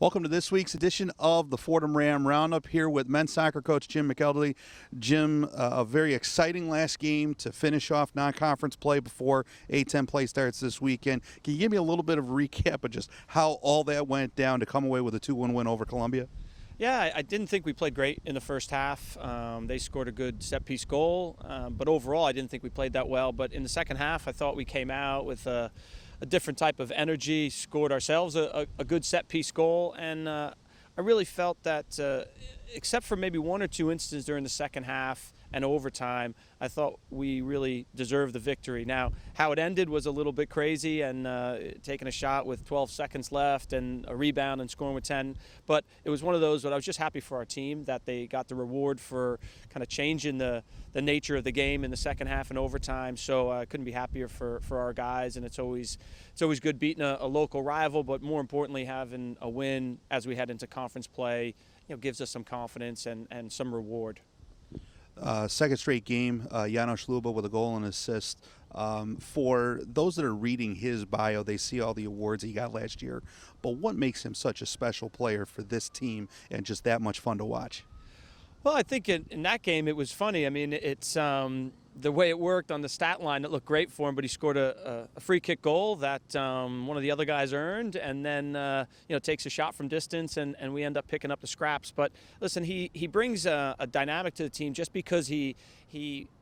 Welcome to this week's edition of the Fordham Ram Roundup, here with men's soccer coach Jim McElderry. Jim, a very exciting last game to finish off non-conference play before A-10 play starts this weekend. Can you give me a little bit of a recap of just how all that went down to come away with a 2-1 win over Columbia? Yeah, I didn't think we played great in the first half. They scored a good set-piece goal, but overall I didn't think we played that well. But in the second half, I thought we came out with a different type of energy, scored ourselves a good set-piece goal, and I really felt that except for maybe one or two instances during the second half and overtime, I thought we really deserved the victory. Now, how it ended was a little bit crazy, and taking a shot with 12 seconds left and a rebound and scoring with 10. But it was one of those, but I was just happy for our team that they got the reward for kind of changing the nature of the game in the second half and overtime. So I couldn't be happier for our guys, and it's always good beating a local rival, but more importantly, having a win as we head into conference play, gives us some confidence and some reward. Second straight game, Janos Luba with a goal and assist. For those that are reading his bio, they see all the awards he got last year. But what makes him such a special player for this team and just that much fun to watch? Well, I think in that game it was funny. I mean, it's the way it worked on the stat line. It looked great for him, but he scored a free kick goal that one of the other guys earned, and then takes a shot from distance, and we end up picking up the scraps. But listen, he brings a dynamic to the team just because he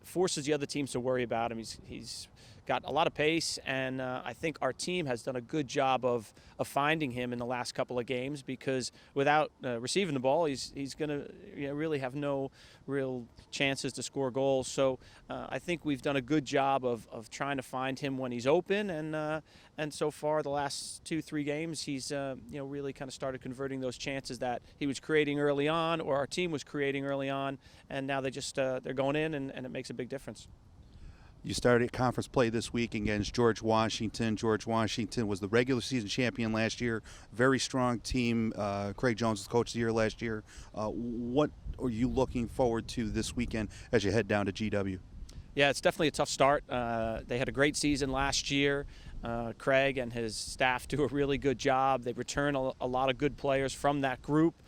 forces the other teams to worry about him. He's got a lot of pace, and I think our team has done a good job of finding him in the last couple of games, because without receiving the ball, he's going to really have no real chances to score goals. So I think we've done a good job of trying to find him when he's open, and so far the last 2-3 games he's really kind of started converting those chances that he was creating early on, or our team was creating early on, and now they're going in, and it makes a big difference. You started conference play this week against George Washington. George Washington was the regular season champion last year. Very strong team. Craig Jones was coach of the year last year. What are you looking forward to this weekend as you head down to GW? Yeah, it's definitely a tough start. They had a great season last year. Craig and his staff do a really good job. They return a lot of good players from that group.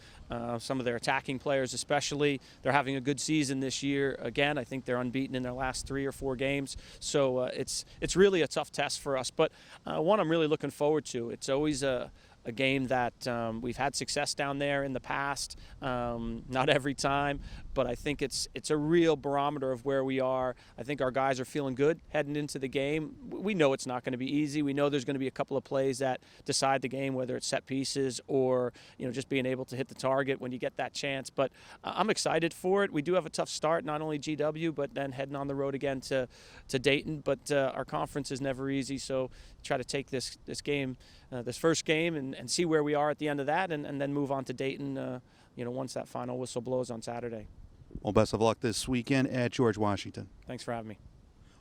Some of their attacking players especially. They're having a good season this year. Again, I think they're unbeaten in their last 3 or 4 games. So it's really a tough test for us. But one I'm really looking forward to. It's always a game that we've had success down there in the past, not every time, but I think it's a real barometer of where we are. I think our guys are feeling good heading into the game. We know it's not going to be easy. We know there's going to be a couple of plays that decide the game, whether it's set pieces or just being able to hit the target when you get that chance. But I'm excited for it. We do have a tough start, not only GW, but then heading on the road again to Dayton. But our conference is never easy, so try to take this game, this first game, and see where we are at the end of that, and then move on to Dayton once that final whistle blows on Saturday. Well, best of luck this weekend at George Washington. Thanks for having me.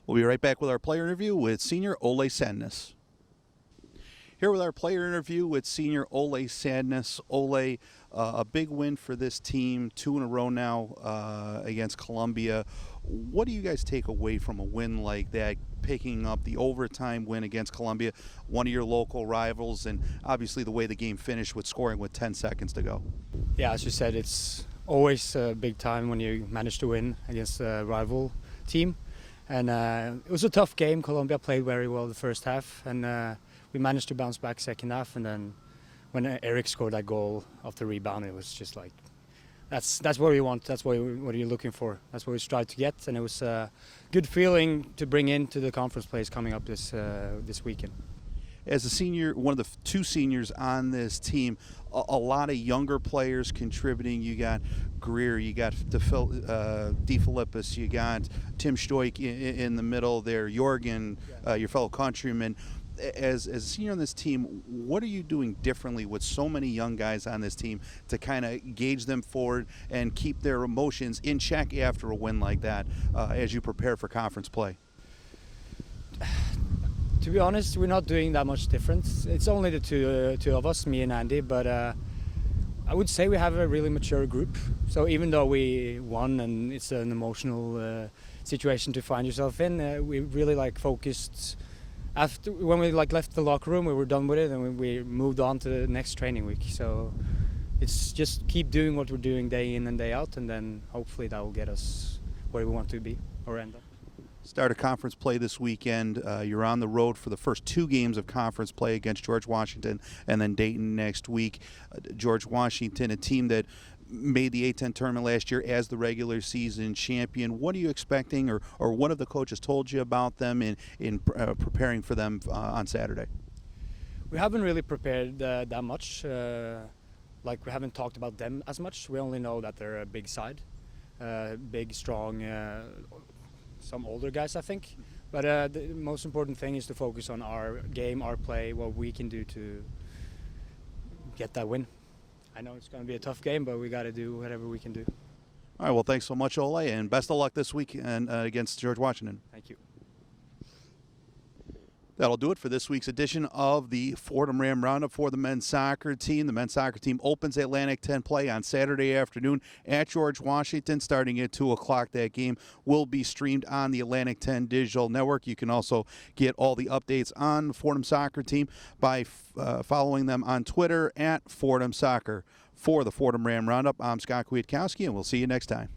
We'll be right back with our player interview with senior Ole Sandnes. Here with our player interview with senior Ole Sandnes. Ole, a big win for this team, 2 in a row now against Columbia. What do you guys take away from a win like that, picking up the overtime win against Columbia, one of your local rivals, and obviously the way the game finished with scoring with 10 seconds to go? Yeah, as you said, it's always a big time when you manage to win against a rival team. And it was a tough game. Columbia played very well the first half, and we managed to bounce back second half. And then when Eric scored that goal off the rebound, it was just like, that's what we want. That's what you're looking for. That's what we strive to get. And it was a good feeling to bring into the conference plays coming up this weekend. As a senior, one of the 2 seniors on this team, a lot of younger players contributing. You got Greer, you got DeFilippis, you got Tim Stoik in the middle there, Jorgen, your fellow countryman. As a senior on this team, what are you doing differently with so many young guys on this team to kind of gauge them forward and keep their emotions in check after a win like that as you prepare for conference play? To be honest, we're not doing that much different. It's only the two of us, me and Andy, but I would say we have a really mature group. So even though we won and it's an emotional situation to find yourself in, we really focused after when we left the locker room, we were done with it, and we moved on to the next training week. So it's just keep doing what we're doing day in and day out, and then hopefully that will get us where we want to be or end up. Start of conference play this weekend. You're on the road for the first 2 games of conference play against George Washington and then Dayton next week. George Washington, a team that made the A-10 tournament last year as the regular season champion. What are you expecting, or what have the coaches told you about them in preparing for them on Saturday? We haven't really prepared that much. We haven't talked about them as much. We only know that they're a big side, big, strong, some older guys, I think. But the most important thing is to focus on our game, our play, what we can do to get that win. I know it's going to be a tough game, but we got to do whatever we can do. All right, well, thanks so much, Ole, and best of luck this week against George Washington. Thank you. That'll do it for this week's edition of the Fordham Ram Roundup for the men's soccer team. The men's soccer team opens Atlantic 10 play on Saturday afternoon at George Washington, starting at 2 o'clock. That game will be streamed on the Atlantic 10 digital network. You can also get all the updates on the Fordham soccer team by following them on Twitter at Fordham Soccer. For the Fordham Ram Roundup, I'm Scott Kwiatkowski, and we'll see you next time.